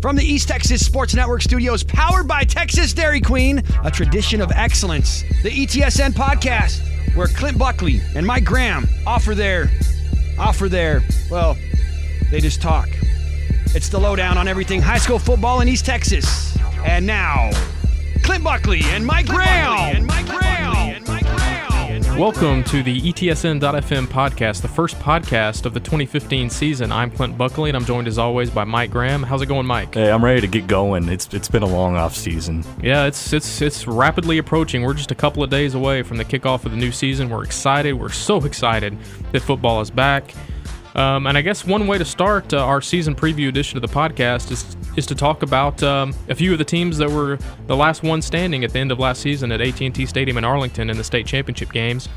From the East Texas Sports Network studios, powered by Texas Dairy Queen, a tradition of excellence, the ETSN podcast, where Clint Buckley and Mike Graham offer their, well, they just talk. It's the lowdown on everything high school football in East Texas. And now, Clint Buckley and Mike Graham. Welcome to the ETSN.fm podcast, the first podcast of the 2015 season. I'm Clint Buckley, and I'm joined as always by Mike Graham. How's it going, Mike? Hey, I'm ready to get going. It's been a long off season. Yeah, it's rapidly approaching. We're just a couple of days away from the kickoff of the new season. We're excited. We're so excited that football is back. And I guess one way to start our season preview edition of the podcast is to talk about a few of the teams that were the last one standing at the end of last season at AT&T Stadium in Arlington in the state championship games.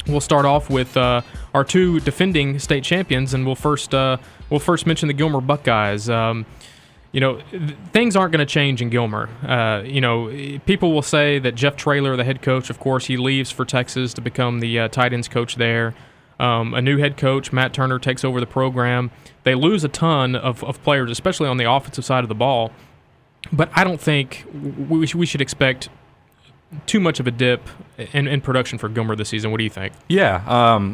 We'll start off with our two defending state champions, and we'll first mention the Gilmer Buckeyes. Things aren't going to change in Gilmer. People will say that Jeff Traylor, the head coach, of course, he leaves for Texas to become the tight ends coach there. A new head coach, Matt Turner, takes over the program. They lose a ton of players, especially on the offensive side of the ball. But I don't think we should expect too much of a dip in production for Gilmer this season. What do you think? Yeah,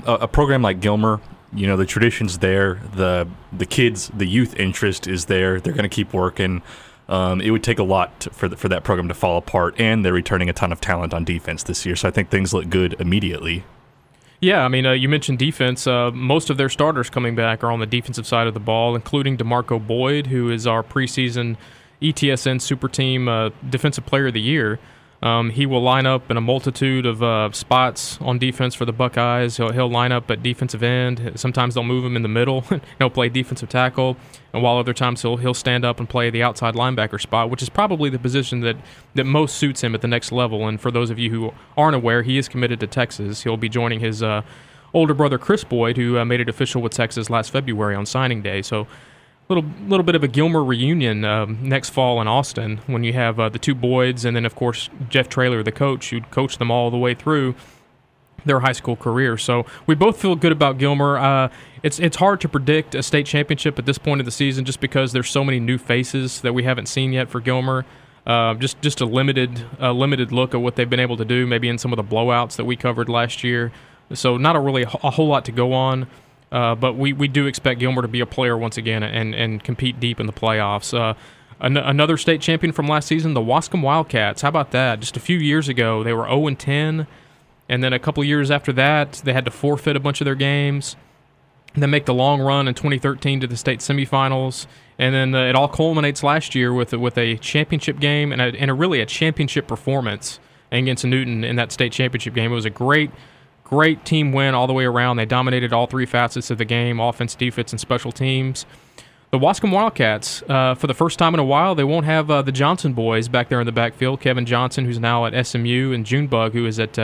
a program like Gilmer, the tradition's there, the kids, the youth interest is there. They're going to keep working. It would take a lot for that program to fall apart, and they're returning a ton of talent on defense this year. So I think things look good immediately. Yeah, I mean, you mentioned defense. Most of their starters coming back are on the defensive side of the ball, including DeMarco Boyd, who is our preseason ETSN Super Team Defensive Player of the Year. He will line up in a multitude of spots on defense for the Buckeyes. He'll line up at defensive end. Sometimes they'll move him in the middle. He'll play defensive tackle. And while other times he'll stand up and play the outside linebacker spot, which is probably the position that most suits him at the next level. And for those of you who aren't aware, he is committed to Texas. He'll be joining his older brother, Chris Boyd, who made it official with Texas last February on signing day. So little bit of a Gilmer reunion next fall in Austin when you have the two Boyds and then, of course, Jeff Traylor, the coach, who coached them all the way through their high school career. So we both feel good about Gilmer. It's hard to predict a state championship at this point of the season just because there's so many new faces that we haven't seen yet for Gilmer. Just a limited look at what they've been able to do, maybe in some of the blowouts that we covered last year. So not a whole lot to go on. But we do expect Gilmer to be a player once again and compete deep in the playoffs. Another state champion from last season, the Wascom Wildcats. How about that? Just a few years ago, they were 0-10, and then a couple of years after that, they had to forfeit a bunch of their games, and then make the long run in 2013 to the state semifinals. And then it all culminates last year with a championship game and really a championship performance against Newton in that state championship game. It was a great team win all the way around. They dominated all three facets of the game, offense, defense, and special teams. The Wascom Wildcats, for the first time in a while, they won't have the Johnson boys back there in the backfield. Kevin Johnson, who's now at SMU, and Junebug, who is at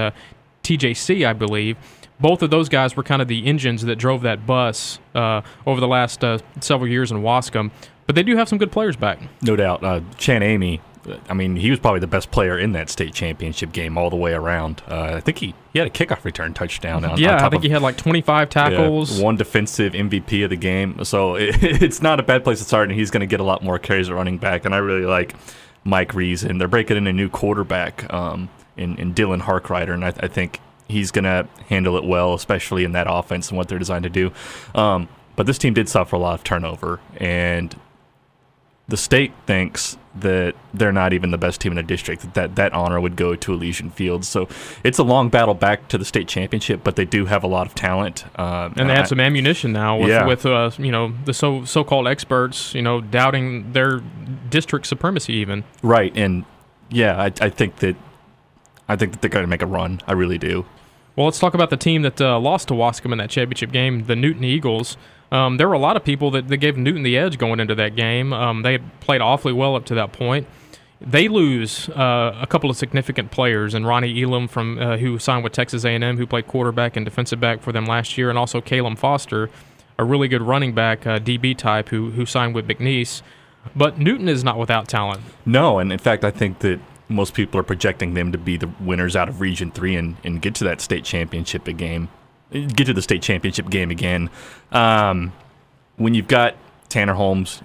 TJC, I believe. Both of those guys were kind of the engines that drove that bus over the last several years in Wascom. But they do have some good players back. No doubt. Chan Amy, I mean, he was probably the best player in that state championship game all the way around. I think he had a kickoff return touchdown. I think he had like 25 tackles. One defensive MVP of the game. So it's not a bad place to start, and he's going to get a lot more carries at running back. And I really like Mike Reason. They're breaking in a new quarterback in Dylan Harkrider, and I think he's going to handle it well, especially in that offense and what they're designed to do. But this team did suffer a lot of turnover, and the state thinks that they're not even the best team in the district, that honor would go to Elysian Fields. So it's a long battle back to the state championship, but they do have a lot of talent. And they have some ammunition now with the so-called experts, doubting their district supremacy even. Right, and yeah, I think that they're going to make a run. I really do. Well, let's talk about the team that lost to Wascom in that championship game, the Newton Eagles. There were a lot of people that gave Newton the edge going into that game. They had played awfully well up to that point. They lose a couple of significant players, and Ronnie Elam who signed with Texas A&M, who played quarterback and defensive back for them last year, and also Caleb Foster, a really good running back, DB type, who signed with McNeese. But Newton is not without talent. No, and in fact, I think that most people are projecting them to be the winners out of Region 3 and get to that state championship game. Get to the state championship game again. When you've got Tanner Holmes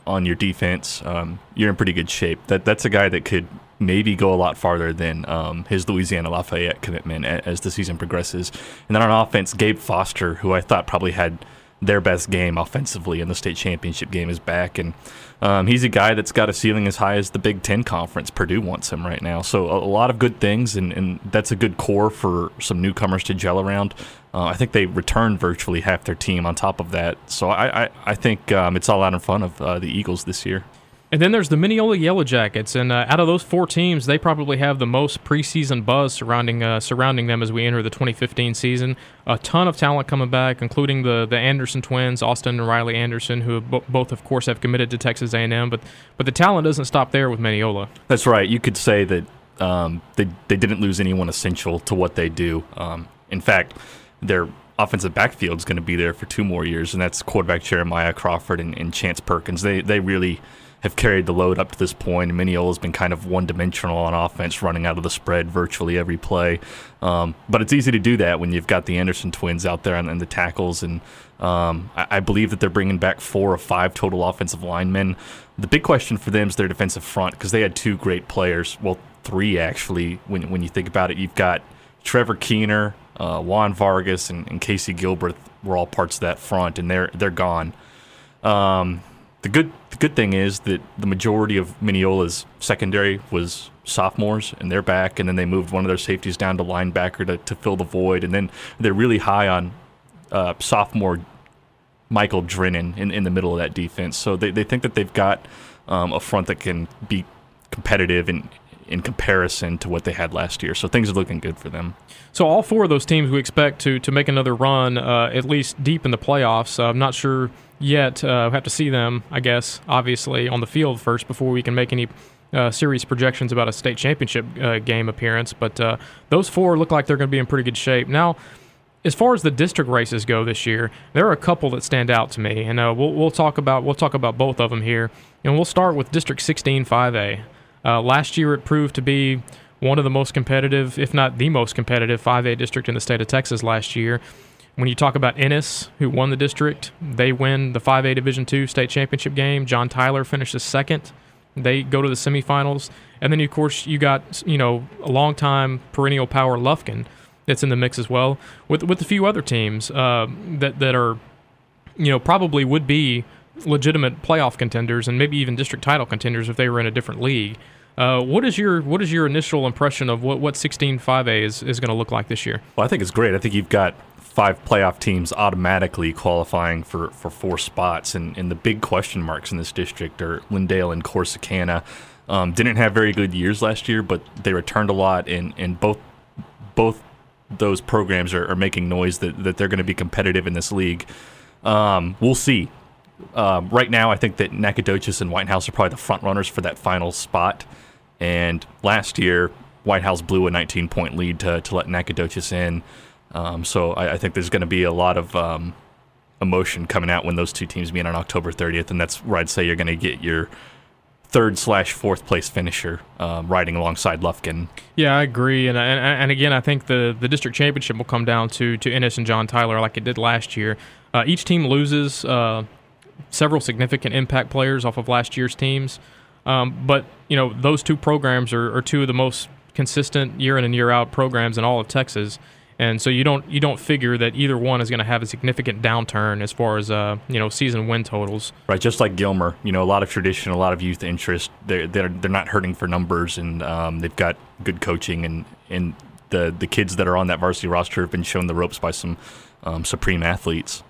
on your defense, you're in pretty good shape. That's a guy that could maybe go a lot farther than his Louisiana Lafayette commitment as the season progresses. And then on offense, Gabe Foster, who I thought probably had their best game offensively in the state championship game, is back. And he's a guy that's got a ceiling as high as the Big Ten Conference. Purdue wants him right now. So a lot of good things, and that's a good core for some newcomers to gel around. I think they returned virtually half their team on top of that. So I think it's all out in front of the Eagles this year. And then there's the Mineola Yellow Jackets, and out of those 4 teams, they probably have the most preseason buzz surrounding them as we enter the 2015 season. A ton of talent coming back, including the Anderson twins, Austin and Riley Anderson, who both, of course, have committed to Texas A&M. But the talent doesn't stop there with Mineola. That's right. You could say that they didn't lose anyone essential to what they do. In fact, their offensive backfield is going to be there for 2 more years, and that's quarterback Jeremiah Crawford and Chance Perkins. They really have carried the load up to this point, and Mineola's been kind of one-dimensional on offense, running out of the spread virtually every play. But it's easy to do that when you've got the Anderson twins out there and the tackles, and I believe that they're bringing back 4 or 5 total offensive linemen. The big question for them is their defensive front, because they had 2 great players, well, 3 actually, when you think about it. You've got Trevor Keener, Juan Vargas, and Casey Gilbert were all parts of that front, and they're gone. The good thing is that the majority of Mineola's secondary was sophomores, and they're back, and then they moved one of their safeties down to linebacker to fill the void, and then they're really high on sophomore Michael Drennan in the middle of that defense. So they think that they've got a front that can be competitive in comparison to what they had last year. So things are looking good for them. So all 4 of those teams we expect to make another run, at least deep in the playoffs. I'm not sure yet. We'll have to see them, I guess, obviously, on the field first before we can make any serious projections about a state championship game appearance. But those 4 look like they're going to be in pretty good shape. Now, as far as the district races go this year, there are a couple that stand out to me, and we'll talk about both of them here. And we'll start with District 16 5A. Last year, it proved to be one of the most competitive, if not the most competitive, 5A district in the state of Texas last year. When you talk about Ennis, who won the district, they win the 5A Division II state championship game. John Tyler finishes second. They go to the semifinals. And then, of course, you got, a long-time perennial power Lufkin that's in the mix as well, with a few other teams that are, probably would be legitimate playoff contenders and maybe even district title contenders if they were in a different league. What is your initial impression of what 16 5A is going to look like this year? Well, I think it's great. I think you've got 5 playoff teams automatically qualifying for 4 spots, and the big question marks in this district are Lindale and Corsicana. Didn't have very good years last year, but they returned a lot, and both those programs are making noise that they're going to be competitive in this league. We'll see. Right now, I think that Nacogdoches and White House are probably the front runners for that final spot. And last year, White House blew a 19-point lead to let Nacogdoches in. So I think there's going to be a lot of emotion coming out when those 2 teams meet on October 30th, and that's where I'd say you're going to get your 3rd/4th place finisher riding alongside Lufkin. Yeah, I agree, and again, I think the district championship will come down to Ennis and John Tyler like it did last year. Each team loses several significant impact players off of last year's teams, but those 2 programs are 2 of the most consistent year in and year out programs in all of Texas. And so you don't figure that either one is going to have a significant downturn as far as season win totals. Right, just like Gilmer, a lot of tradition, a lot of youth interest. They're not hurting for numbers, and they've got good coaching, and the kids that are on that varsity roster have been shown the ropes by some supreme athletes.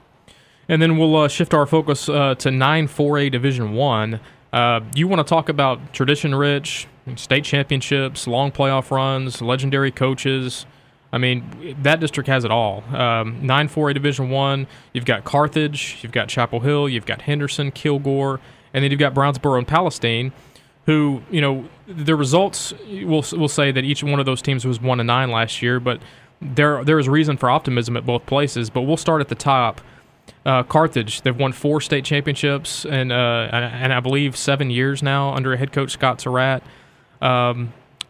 And then we'll shift our focus to 9 4A Division I. You want to talk about tradition-rich, state championships, long playoff runs, legendary coaches. I mean, that district has it all. 9 4A Division I, you've got Carthage, you've got Chapel Hill, you've got Henderson, Kilgore, and then you've got Brownsboro and Palestine, who, the results will say that each one of those teams was 1-9 last year, but there is reason for optimism at both places. But we'll start at the top. Carthage, they've won 4 state championships and I believe 7 years now under head coach Scott Surratt.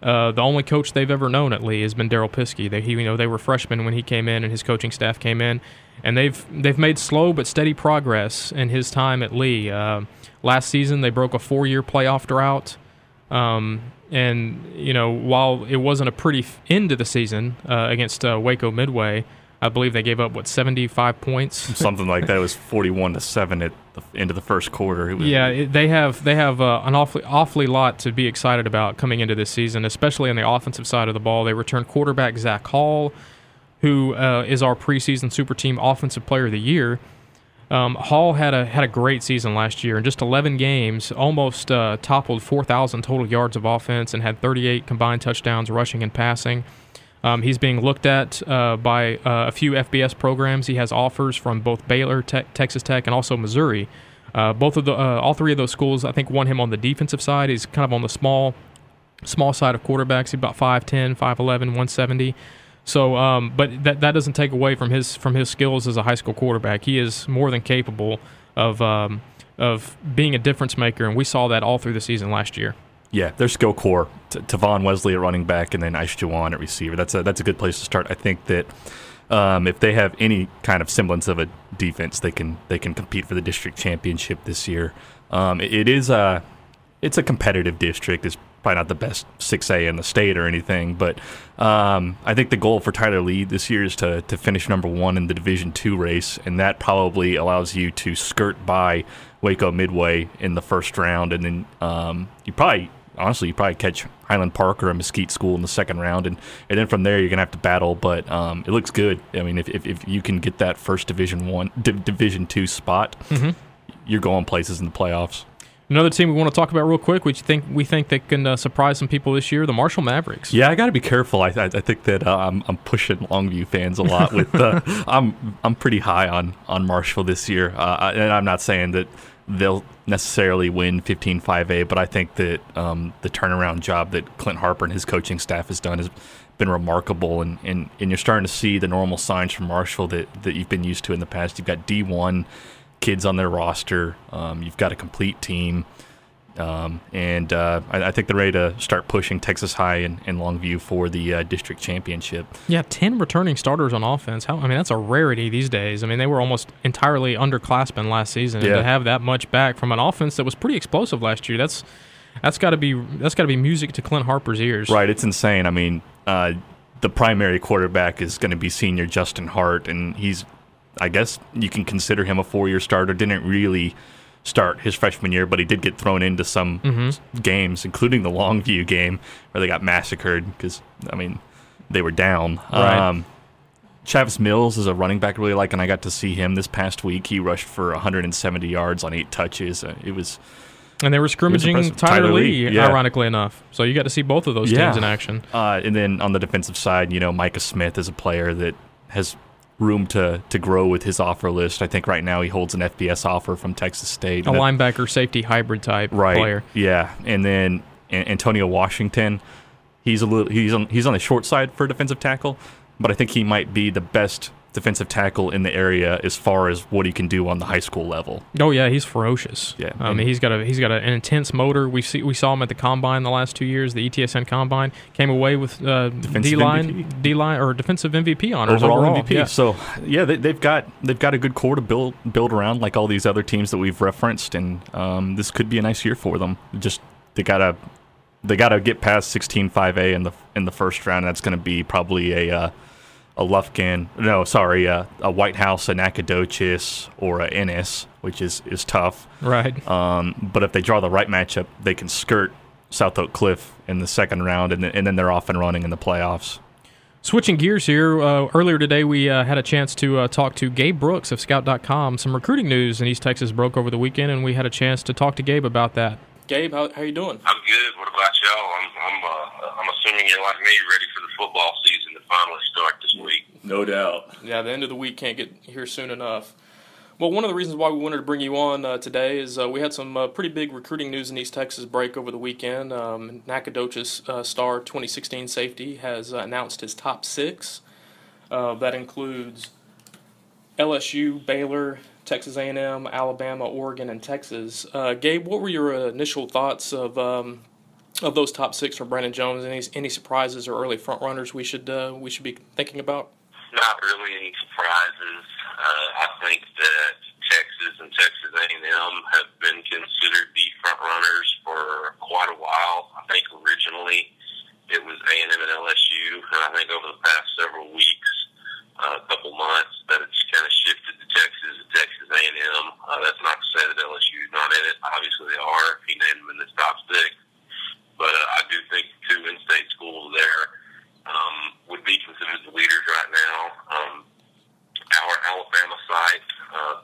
The only coach they've ever known at Lee has been Darryl Piskey. They were freshmen when he came in and his coaching staff came in, and they've made slow but steady progress in his time at Lee. Last season they broke a 4-year playoff drought, and while it wasn't a pretty end of the season against Waco Midway, I believe they gave up 75 points, something like that. It was 41-7 at the end of the first quarter. They have an awfully lot to be excited about coming into this season, especially on the offensive side of the ball. They returned quarterback Zach Hall, who is our preseason Super Team Offensive Player of the Year. Hall had a great season last year. In just 11 games, almost toppled 4,000 total yards of offense and had 38 combined touchdowns rushing and passing. He's being looked at by a few FBS programs. He has offers from both Baylor, Texas Tech, and also Missouri. All three of those schools, I think, won him on the defensive side. He's kind of on the small side of quarterbacks. He's about 5'10", 5'11", 170. So, but that doesn't take away from his skills as a high school quarterback. He is more than capable of being a difference maker, and we saw that all through the season last year. Yeah, their skill core, Tavon Wesley at running back and then Ice Jawan at receiver. That's a good place to start. I think that if they have any kind of semblance of a defense, they can compete for the district championship this year. It's a competitive district. It's probably not the best 6A in the state or anything, but I think the goal for Tyler Lee this year is to finish number 1 in the Division II race, and that probably allows you to skirt by Waco Midway in the first round, and then you probably catch Highland Park or a Mesquite School in the second round, and then from there you're gonna have to battle. But it looks good. I mean, if you can get that first Division II spot, you're going places in the playoffs. Another team we want to talk about real quick, we think they can surprise some people this year, the Marshall Mavericks. Yeah, I got to be careful. I think that I'm pushing Longview fans a lot. With I'm pretty high on Marshall this year, and I'm not saying that they'll necessarily win 15-5A, but I think that the turnaround job that Clint Harper and his coaching staff has done has been remarkable, and you're starting to see the normal signs from Marshall that you've been used to in the past. You've got D1 kids on their roster. You've got a complete team. And I think they're ready to start pushing Texas High and Longview for the district championship. Yeah, 10 returning starters on offense. That's a rarity these days. They were almost entirely underclassmen last season. And to have that much back from an offense that was pretty explosive last year, that's got to be music to Clint Harper's ears. Right, it's insane. The primary quarterback is going to be senior Justin Hart, and he's, I guess you can consider him a 4-year starter. Didn't really start his freshman year, but he did get thrown into some games, including the Longview game where they got massacred because, they were down. Right. Chavis Mills is a running back I really like, and I got to see him this past week. He rushed for 170 yards on 8 touches. And they were scrimmaging Tyler Lee, ironically enough. So you got to see both of those teams in action. And then on the defensive side, Micah Smith is a player that has room to grow with his offer list. I think right now he holds an FBS offer from Texas State. A linebacker safety hybrid type player. Yeah. And then Antonio Washington, he's on the short side for defensive tackle, but I think he might be the best defensive tackle in the area as far as what he can do on the high school level. Oh yeah, he's ferocious. Yeah, he's got an intense motor. We saw him at the combine the last 2 years, the ETSN combine. Came away with D-line or defensive MVP honors overall. MVP. Yeah. So yeah, they've got a good core to build around, like all these other teams that we've referenced, and this could be a nice year for them. Just they gotta get past 16-5A in the first round. That's going to be probably a White House, a Nacogdoches, or a Ennis, which is tough. Right. But if they draw the right matchup, they can skirt South Oak Cliff in the second round, and then they're off and running in the playoffs. Switching gears here, earlier today we had a chance to talk to Gabe Brooks of Scout.com. Some recruiting news in East Texas broke over the weekend, and we had a chance to talk to Gabe about that. Gabe, how you doing? I'm good. What about y'all? I'm assuming you're like me, ready for the football season to finally start this week. No doubt. Yeah, the end of the week can't get here soon enough. Well, one of the reasons why we wanted to bring you on today is we had some pretty big recruiting news in East Texas break over the weekend. Nacogdoches star 2016 safety has announced his top 6. That includes LSU, Baylor, Texas A&M, Alabama, Oregon, and Texas. Gabe, what were your initial thoughts of of those top 6 for Brandon Jones? Any surprises or early front runners we should be thinking about? Not really any surprises. I think that Texas and Texas A&M have been considered the front runners for quite a while. I think originally it was A&M and LSU, and I think over the past several weeks, a couple months, that it's kind of shifted to Texas and Texas A&M. That's not to say that LSU is not in it. Obviously they are. He named them in the top 6. But I do think 2 in-state schools there would be considered the leaders right now. Our Alabama site,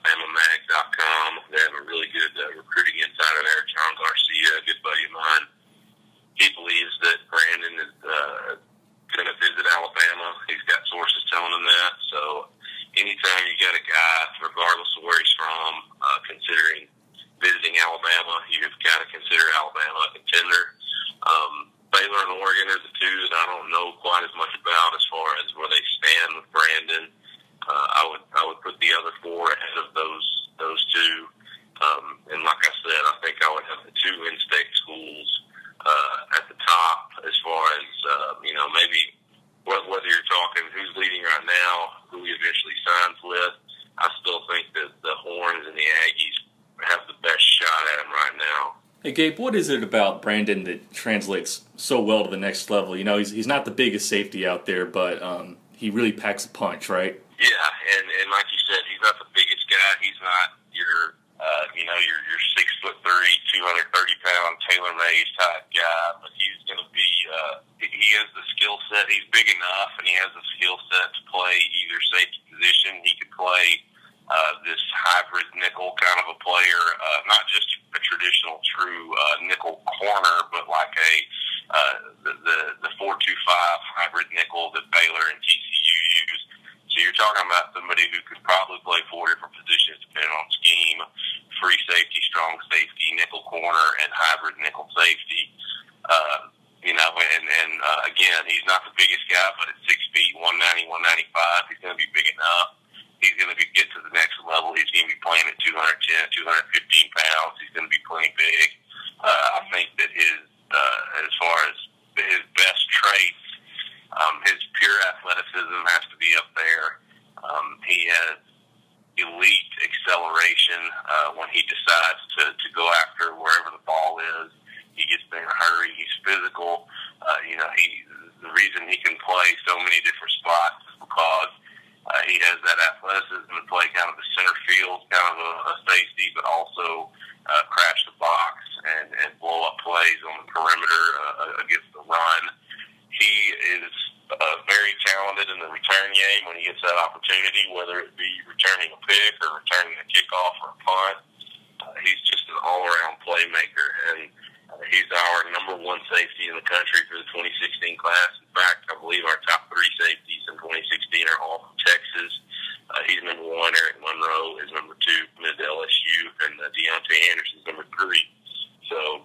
BamaMag.com, they have a really good recruiting insider there, John Garcia, a good buddy of mine. He believes that Brandon is going to visit Alabama. He's got sources telling him that. So anytime you got a guy, regardless of where he's from, considering visiting Alabama, you've got to consider Alabama a contender. Baylor and Oregon are the 2 that I don't know quite as much about as far as where they stand with Brandon. I would put the other 4 ahead of those 2. And like I said, I think I would have the 2 in-state schools at the top as far as, maybe whether you're talking who's leading right now, who he eventually signs with. I still think that the Horns and the Aggies have the best shot at him right now. Hey, Gabe, what is it about Brandon that translates so well to the next level? He's not the biggest safety out there, but he really packs a punch, right? Yeah, and like you said, he's not the biggest guy. He's not your 6'3", 230-pound tailor-made type guy, but he's going to be. He has the skill set. He's big enough, and he has the skill set to play either safety position. He could play this hybrid nickel kind of a player, not just a traditional true nickel corner, but like the 4-2-5 hybrid nickel that Baylor and TCU use. So you're talking about somebody who could probably play 4 different positions depending on scheme: free safety, strong safety, nickel corner, and hybrid nickel safety. Again, he's not the biggest guy, but at 6 feet, 190, 195, he's going to be big enough. He's going to get to the next level. He's going to be playing at 210, 215 pounds. He's going to be playing big. I think that as far as his best traits, his pure athleticism has to be up there. He has elite acceleration when he decides to go after wherever the ball is. He gets there in a hurry. He's physical. The reason he can play so many different spots is because he has that athleticism to play kind of the center field, kind of a safety, but also crash the box and blow up plays on the perimeter against the run. He is very talented in the return game when he gets that opportunity, whether it be returning a pick or returning a kickoff or a punt. He's just an all-around playmaker, and he's our number 1 safety in the country for the 2016 class. In fact, I believe our top 3 safeties in 2016 are all from Texas. He's number 1. Eric Monroe is number 2, committed to LSU, and Deontay Anderson is number 3. So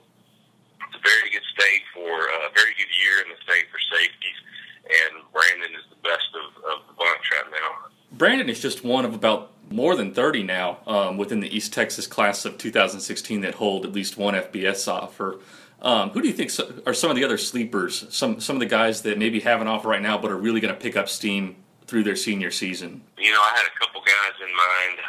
it's a very good state for a very good year in the state for safeties, and Brandon is the best of the bunch right now. Brandon is just one of about more than 30 now within the East Texas class of 2016 that hold at least one FBS offer. Who do you think are some of the other sleepers, some of the guys that maybe have an offer right now but are really going to pick up steam through their senior season? I had a couple guys in mind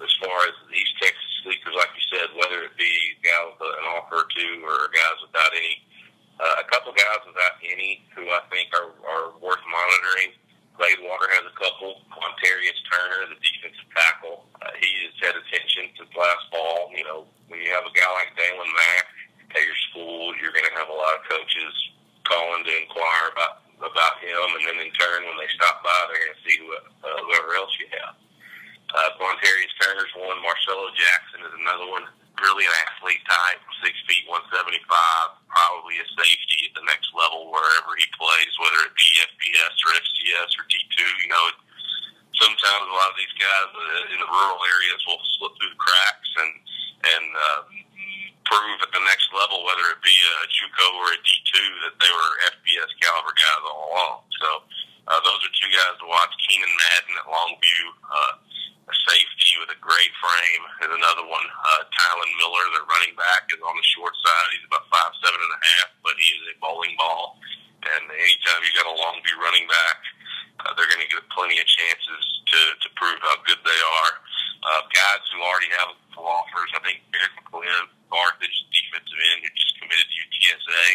as far as the East Texas sleepers, like you said, whether it be guys with an offer or 2 or guys without any. A couple guys without any who I think are worth monitoring. Gladewater has a couple. Quantarius Turner, the defensive tackle, he has had attention since last fall. When you have a guy like Dalen Mack at your school, you're going to have a lot of coaches calling to inquire about him, and then in turn, when they stop by, they're going to see whoever else you have. Quantarius Turner's one. Marcelo Jackson is another one. Really an athlete type, 6 feet, 175, probably a safety at the next level wherever he plays, whether it be FBS or FCS or D2. Sometimes a lot of these guys in the rural areas will slip through the cracks and prove at the next level, whether it be a JUCO or a D2, that they were FBS caliber guys all along. So those are 2 guys to watch. Keenan Madden at Longview, a safety with a great frame, is another one. Tylen Miller, the running back, is on the short side. He's about 5'7.5", already have full offers. I think Clint, Carthage, defensive end, who just committed to UTSA.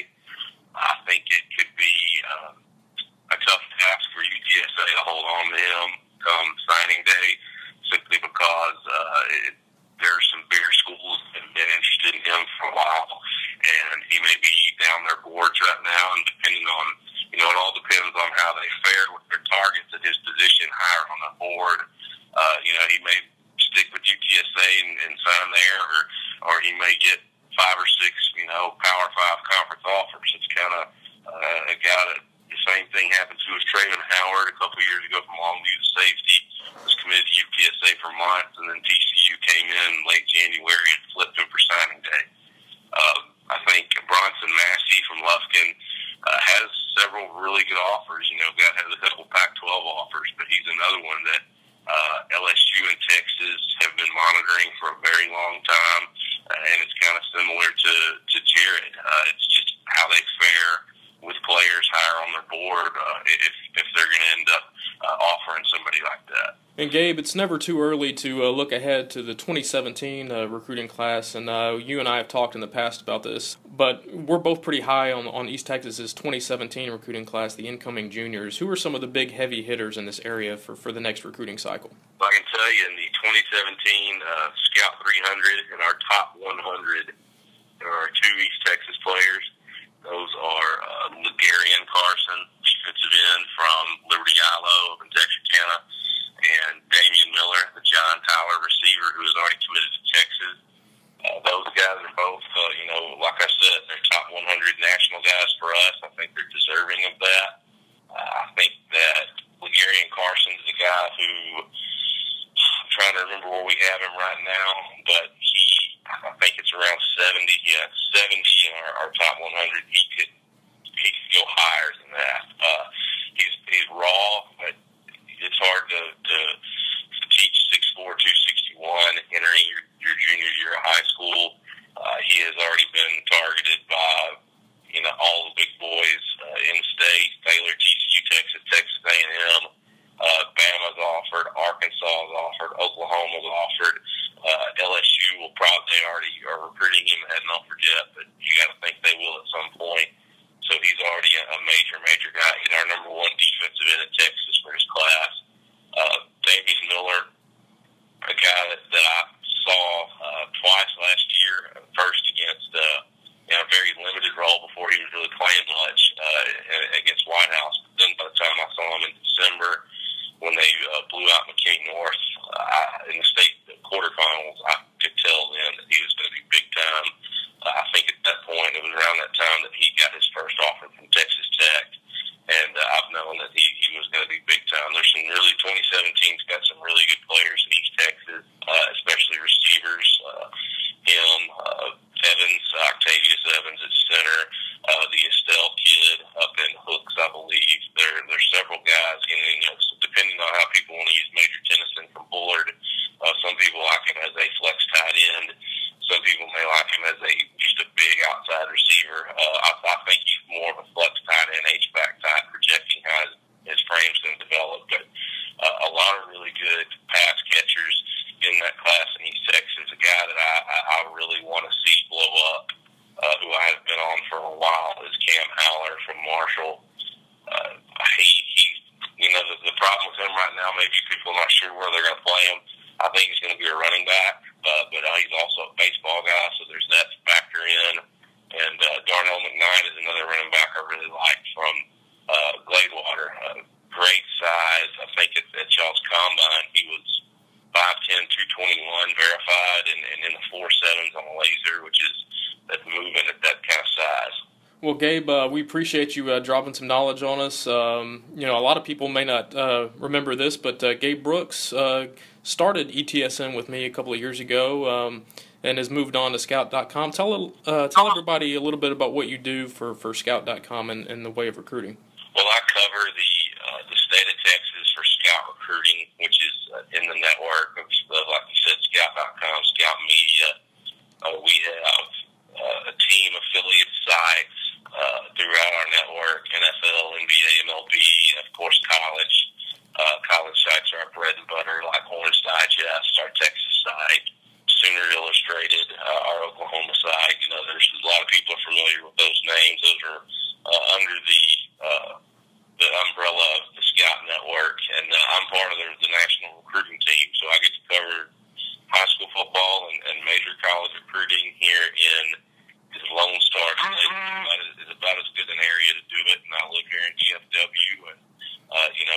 I think it could be a tough task for UTSA to hold on to him come signing day, simply because there are some bigger schools that have been interested in him for a while, and he may be down their boards right now, and depending on, it all depends on how they fare with their targets at his position higher on the board. He may stick with UTSA and sign there, or he may get 5 or 6, Power 5 conference offers. It's kind of a guy that the same thing happened to us. Traven Howard a couple years ago from Longview, the safety, was committed to UTSA for months, and then TCU came in late January and flipped him for signing day. I think Bronson Massey from Lufkin has several really good offers. Guy has a couple Pac-12 offers, but he's another one that LSU and Texas have been monitoring for a very long time, and it's kind of similar to Jared. It's just how they fare with players higher on their board if they're going to end up offering somebody like that. And Gabe, it's never too early to look ahead to the 2017 recruiting class, and you and I have talked in the past about this, but we're both pretty high on East Texas's 2017 recruiting class, the incoming juniors. Who are some of the big heavy hitters in this area for the next recruiting cycle? I can tell you in the 2017 Scout 300, in our top 100, there are 2 East Texas players. Those are Legarian Carson, defensive end from Liberty Ilo up in Texarkana, and Damian Miller, the John Tyler receiver who is already committed to Texas. Those guys are both, like I said, they're top 100 national guys for us. I think they're deserving of that. I think that Legarian Carson is a guy who, I'm trying to remember where we have him right now, but I think it's around 70. Yeah, 70 in our top 100. He could go higher than that. He's raw, but it's hard to teach 6'4", 261 entering your junior year of high school. He has already been targeted by all the big boys in state: Baylor, TCU, Texas, Texas A&M. Bama's offered, Arkansas is offered, Oklahoma's offered. LSU will probably already are recruiting him at an offer yet, but you got to think they will at some point. So he's already a major guy. He's our number 1 defensive end in Texas for his class. Damian Miller, a guy that I saw twice last year. First against a very limited role before he was really playing much against White House. But then by the time I saw him in December, when they blew out McKinney North in the state quarterfinals, I could tell then that he was going to be big time. I think at that point, it was around that time that he got his first offer from Texas Tech, and I've known that he was going to be big time. There's some really, 2017's got some really good players in East Texas, especially receivers. Evans, Octavius Evans at center, the Estelle kid up in Hooks, I believe. There's several guys, so depending on how people want to use Major Tennyson from Bullard, some people like him as a flex tight end. Some people may like him as just a big outside receiver. I think he's more of a flex tight end, H-back type, projecting how his frame's going to develop. But a lot of really good pass catchers in that class in East Texas. A guy that I really want to see blow up, who I have been on for a while, is Cam Howler from Marshall. The problem with him right now, maybe people are not sure where they're going to play him. I think he's going to be a running back, but he's also a baseball guy, so there's that to factor in. And Darnell McKnight is another running back I really like from Gladewater. Great size. I think at y'all's combine, he was 5'10", 221 verified, and in the 4.7s on a laser, which is that's moving at that kind of size. Well, Gabe, we appreciate you dropping some knowledge on us. A lot of people may not remember this, but Gabe Brooks started ETSN with me a couple of years ago and has moved on to Scout.com. Tell everybody a little bit about what you do for Scout.com and the way of recruiting. Well, I cover the state of Texas for Scout recruiting, which is in the network of, like you said, Scout.com, Scout Media. We have a team affiliate sites throughout our network: NFL, NBA, MLB, of course, college. College sites are our bread and butter, like Horns Digest, our Texas site. and I'm part of the national recruiting team, so I get to cover high school football and major college recruiting here in the Lone Star State. It's about as good an area to do it, and I live here in DFW, and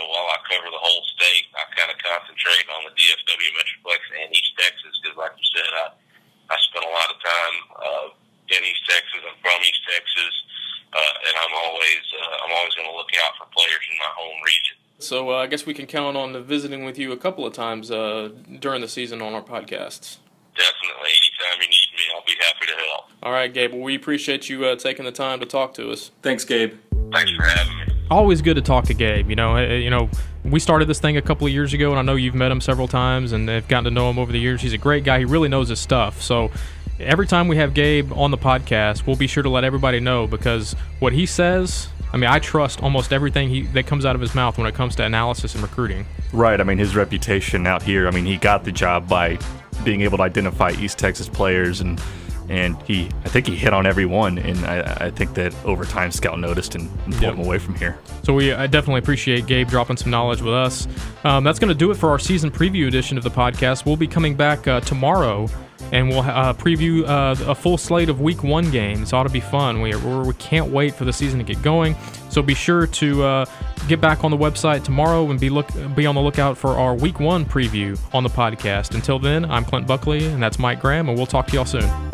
while I cover the whole state, I kind of concentrate on the DFW Metroplex and East Texas because, like you said, I spent a lot of time in East Texas. I'm from East Texas, and I'm always going to look out for players in my home region. So I guess we can count on visiting with you a couple of times during the season on our podcasts. Definitely. Anytime you need me, I'll be happy to help. All right, Gabe. Well, we appreciate you taking the time to talk to us. Thanks, Gabe. Thanks for having me. Always good to talk to Gabe. We started this thing a couple of years ago, and I know you've met him several times and have gotten to know him over the years. He's a great guy. He really knows his stuff. So every time we have Gabe on the podcast, we'll be sure to let everybody know because what he says, I trust almost everything that comes out of his mouth when it comes to analysis and recruiting. Right. His reputation out here, he got the job by being able to identify East Texas players, and I think he hit on every one, and I think that over time Scout noticed and pulled him away from here. So I definitely appreciate Gabe dropping some knowledge with us. That's going to do it for our season preview edition of the podcast. We'll be coming back tomorrow, and we'll preview a full slate of Week 1 games. It ought to be fun. We can't wait for the season to get going. So be sure to get back on the website tomorrow and be on the lookout for our Week 1 preview on the podcast. Until then, I'm Clint Buckley, and that's Mike Graham, and we'll talk to y'all soon.